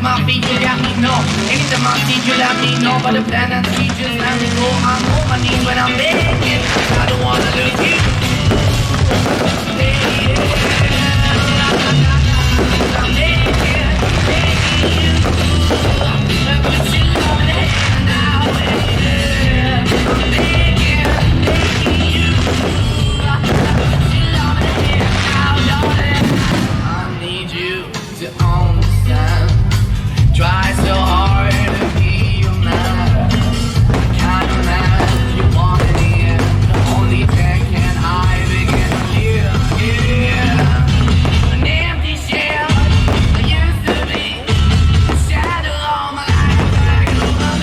to my feet, you let me know. Anytime I see you, let me know. But the plan and see, just let me go. I'm on my knees when I'm begging. I don't wanna lose you. I'm begging, begging you. Put your love in now. I'm begging, begging you. Put your love in now, darling. I need you to understand. Try so hard to be your man. The kind of man you want in the end. Only then can I begin to live, yeah. An empty shell I used to be. A shadow all my life back over.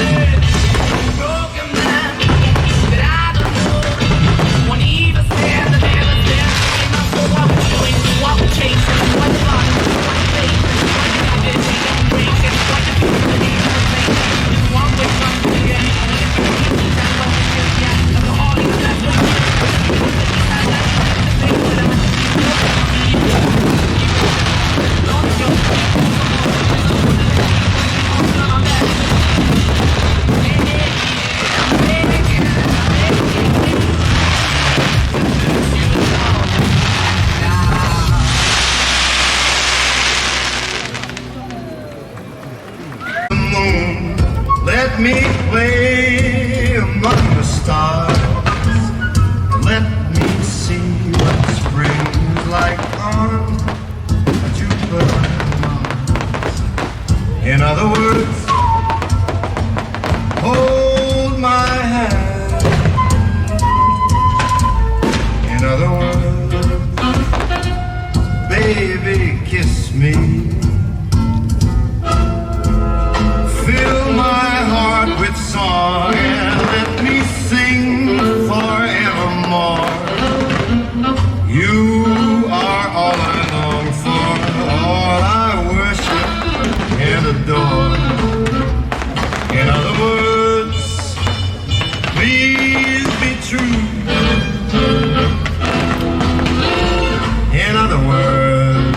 A broken man that I don't know. Won't even stand, I never stand. In my soul, what we're doing, what we're chasing, what the body, what the faith, what the identity, don't break it, what the people need to make it. One way from the end, that's what we do, yeah. I'm a holy, that's what we do. Let me play among the stars. Let me see what spring's like on Jupiter and Mars. In other words, hold my hand. In other words, baby, kiss me. Fill my heart with song and let me sing forevermore. You are all I long for, all I worship and adore. In other words, please be true. In other words,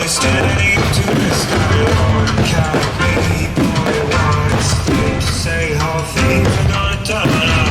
slowly standing to the sky. Calculate boy wants to say how things are gonna turn out.